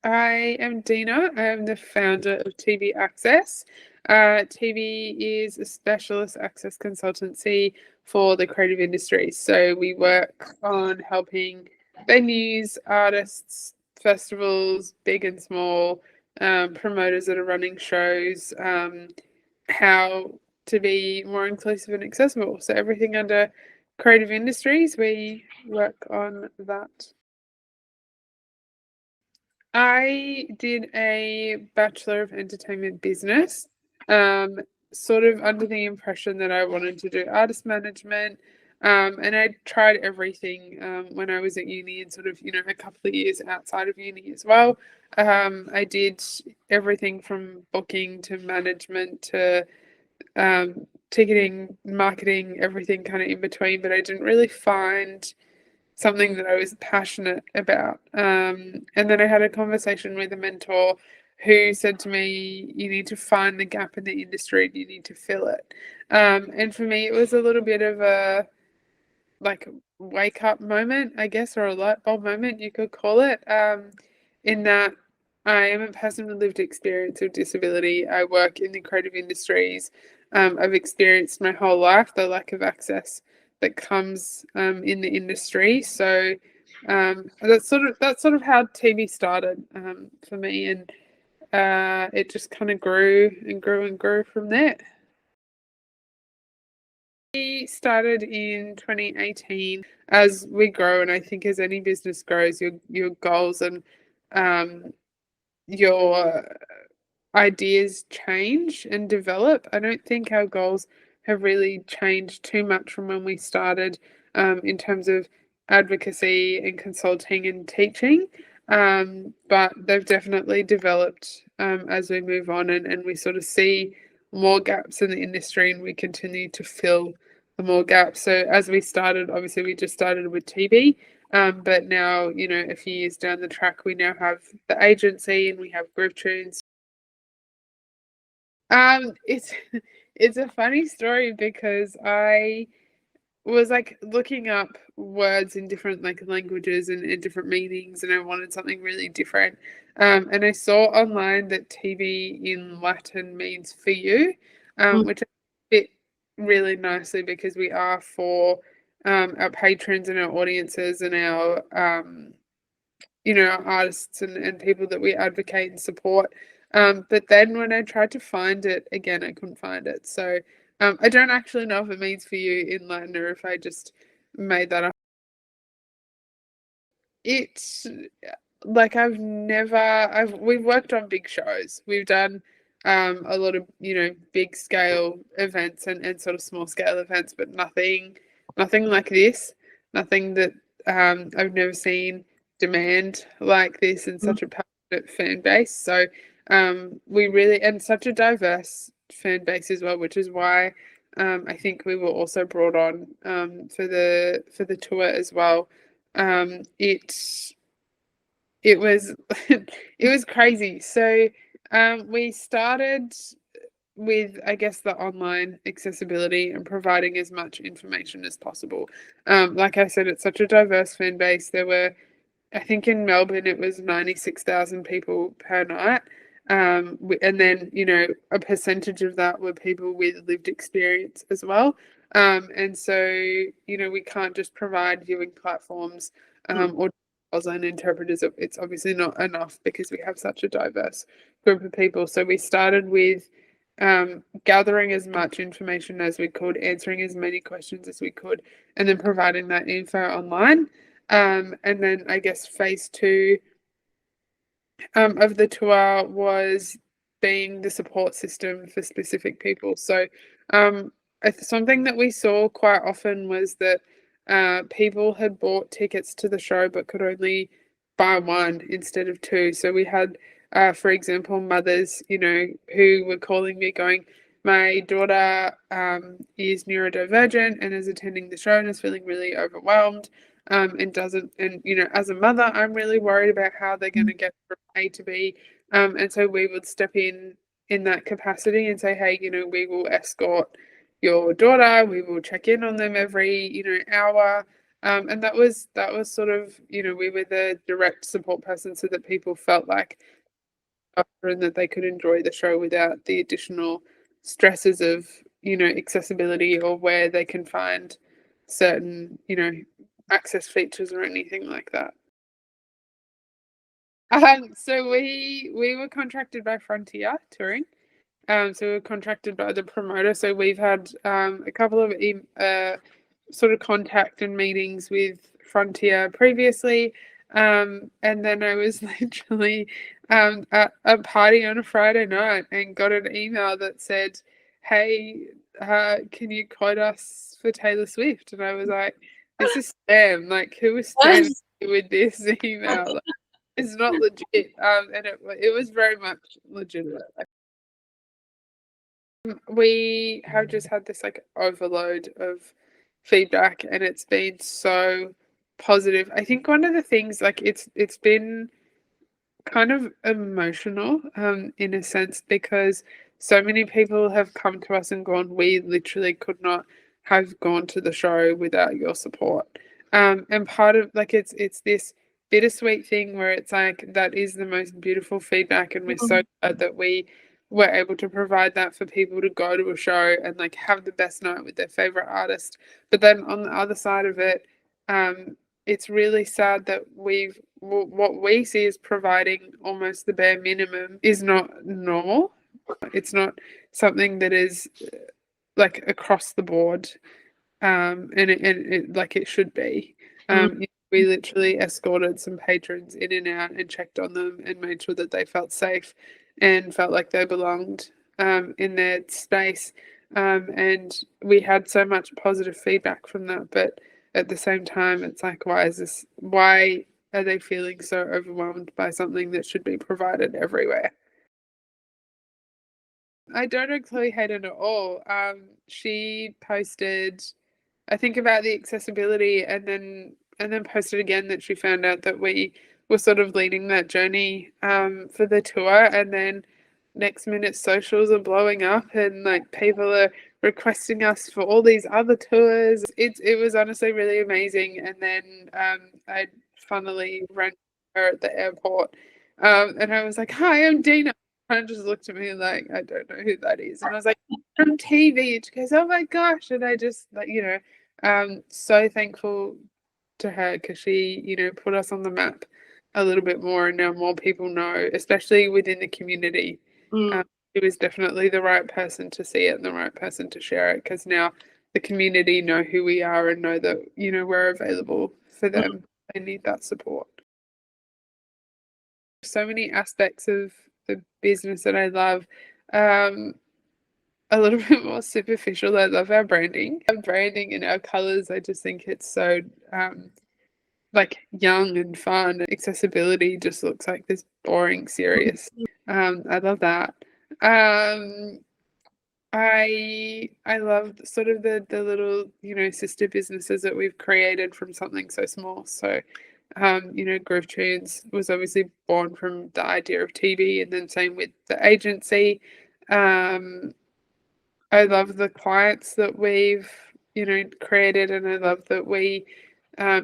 I am Dina. I am the founder of TV Access. TV is a specialist access consultancy for the creative industry. So we work on helping venues, artists, festivals, big and small, promoters that are running shows, how to be more inclusive and accessible. So everything under creative industries, we work on that. I did a Bachelor of Entertainment Business, um, sort of under the impression that I wanted to do artist management. And I tried everything when I was at uni and sort of, a couple of years outside of uni as well. I did everything from booking to management to ticketing, marketing, everything kind of in between, but I didn't really find something that I was passionate about. And then I had a conversation with a mentor who said to me, you need to find the gap in the industry and you need to fill it. And for me, it was a little bit of a like wake up moment, I guess, or a light bulb moment, you could call it, in that I am a person with lived experience of disability. I work in the creative industries. I've experienced my whole life the lack of access that comes in the industry. So that's sort of how TV started for me, and it just kind of grew and grew and grew from there. We started in 2018. As we grow, and I think as any business grows, your goals and um, your ideas change and develop. I don't think our goals have really changed too much from when we started in terms of advocacy and consulting and teaching. But they've definitely developed as we move on, and we sort of see more gaps in the industry and we continue to fill the more gaps. So as we started, obviously we just started with TV. But now, a few years down the track, we now have the agency and we have Group Tunes. It's it's a funny story because I was like looking up words in different like languages and different meanings, and I wanted something really different. And I saw online that TV in Latin means for you, Mm. which fit really nicely because we are for our patrons and our audiences and our our artists and people that we advocate and support. But then when I tried to find it again, I couldn't find it. So I don't actually know if it means for you in Latin or if I just made that up. It's like we've worked on big shows. We've done a lot of, big scale events and sort of small scale events, but nothing like this. Nothing that I've never seen demand like this in Mm. such a passionate fan base. So we really and such a diverse fan base as well, which is why I think we were also brought on for the tour as well. It was it was crazy. So we started with, I guess, the online accessibility and providing as much information as possible. Like I said, it's such a diverse fan base. There were, I think in Melbourne, it was 96,000 people per night. And then, a percentage of that were people with lived experience as well. And so, we can't just provide viewing platforms Mm. or and interpreters. It's obviously not enough because we have such a diverse group of people. So we started with gathering as much information as we could, answering as many questions as we could, and then providing that info online. And then I guess phase two of the tour was being the support system for specific people. So, something that we saw quite often was that people had bought tickets to the show but could only buy one instead of two. So we had, for example, mothers, who were calling me going, my daughter is neurodivergent and is attending the show and is feeling really overwhelmed, and doesn't, and as a mother, I'm really worried about how they're going to get from A to B. And so we would step in that capacity and say, hey, we will escort your daughter. We will check in on them every hour. And that was sort of, we were the direct support person so that people felt like and that they could enjoy the show without the additional stresses of, accessibility or where they can find certain, access features or anything like that. So we were contracted by Frontier Touring. So we were contracted by the promoter. So we've had a couple of sort of contact and meetings with Frontier previously. And then I was literally at a party on a Friday night and got an email that said, "Hey, can you quote us for Taylor Swift?" And I was like, "This is spam. Like, who is spamming me with this email? Like, it's not legit." And it was very much legitimate. We have just had this like overload of feedback and it's been so positive. I think one of the things, like, it's been kind of emotional in a sense because so many people have come to us and gone, we literally could not have gone to the show without your support. And part of, like, it's this bittersweet thing where it's like that is the most beautiful feedback and we're so glad that we were able to provide that for people to go to a show and like have the best night with their favorite artist. But then on the other side of it, it's really sad that what we see as providing almost the bare minimum is not normal. It's not something that is like across the board, and it like it should be. We literally escorted some patrons in and out and checked on them and made sure that they felt safe and felt like they belonged in their space. And we had so much positive feedback from that, but at the same time, it's like, why are they feeling so overwhelmed by something that should be provided everywhere? I don't actually hate it at all. She posted, I think, about the accessibility and then posted again that she found out that we were sort of leading that journey for the tour, and then next minute socials are blowing up and like people are requesting us for all these other tours. It was honestly really amazing. And then I funnily ran her at the airport, and I was like, "Hi, I'm Dina." And just looked at me like, I don't know who that is. And I was like, from TV. And she goes, "Oh my gosh." And I just, like, so thankful to her because she, put us on the map a little bit more. And now more people know, especially within the community. She was definitely the right person to see it and the right person to share it because now the community know who we are and know that, we're available for them. They need that support. So many aspects of the business that I love. A little bit more superficial, I love our branding. Our branding and our colors, I just think it's so like young and fun. Accessibility just looks like this boring, serious. I love that. Um, I love sort of the little, sister businesses that we've created from something so small. So Groove Tunes was obviously born from the idea of TV, and then same with the agency. Um, I love the clients that we've, created, and I love that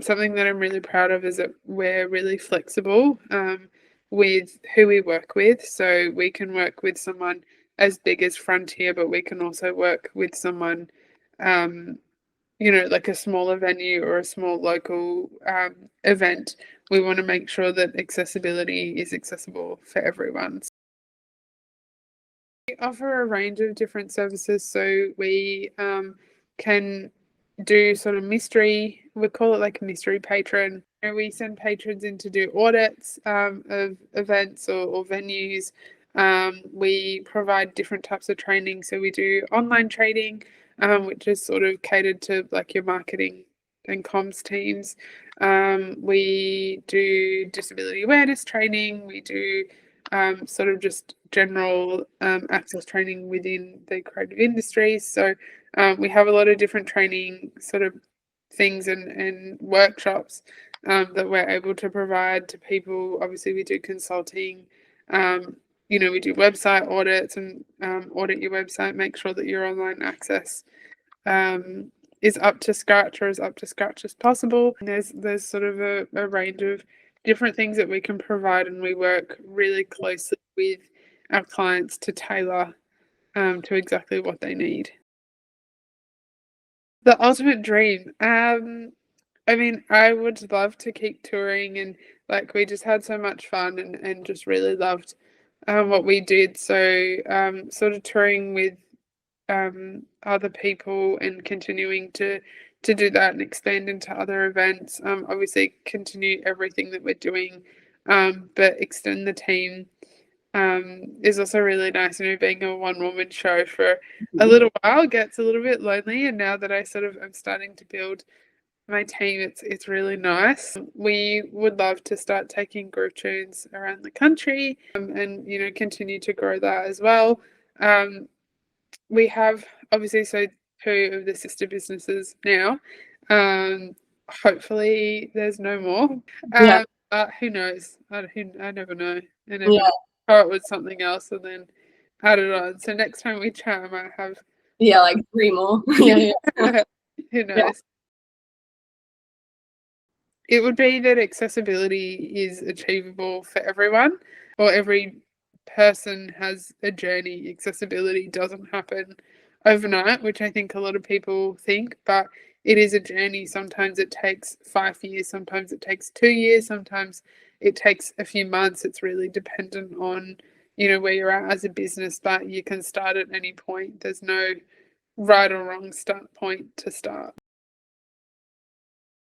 something that I'm really proud of is that we're really flexible with who we work with. So we can work with someone as big as Frontier, but we can also work with someone, like a smaller venue or a small local event. We want to make sure that accessibility is accessible for everyone. We offer a range of different services, so we can do sort of mystery. We call it like a mystery patron. And we send patrons in to do audits of events or venues. We provide different types of training. So we do online training, which is sort of catered to like your marketing and comms teams. We do disability awareness training. We do sort of just general access training within the creative industries. So we have a lot of different training sort of things and workshops that we're able to provide to people. Obviously, we do consulting. We do website audits and audit your website, make sure that your online access is up to scratch or as up to scratch as possible. And there's sort of a range of different things that we can provide, and we work really closely with our clients to tailor to exactly what they need. The ultimate dream. I mean, I would love to keep touring, and like we just had so much fun and just really loved what we did. So sort of touring with other people and continuing to do that and expand into other events. Obviously continue everything that we're doing, but extend the team is also really nice. You know, being a one woman show for a little while gets a little bit lonely, and now that I sort of am starting to build my team, it's really nice. We would love to start taking group tunes around the country, and you know, continue to grow that as well. We have obviously so two of the sister businesses now. Hopefully there's no more. Yeah. Who knows? I never know. I never Yeah. know. Start with something else and then add it on. So next time we chat, I might have. Yeah, like 3 more. Yeah, yeah. Who Yeah. knows? It would be that accessibility is achievable for everyone, or every person has a journey. Accessibility doesn't happen overnight, which I think a lot of people think, but it is a journey. Sometimes it takes 5 years, sometimes it takes 2 years, sometimes it takes a few months. It's really dependent on, you know, where you're at as a business, but you can start at any point. There's no right or wrong start point to start.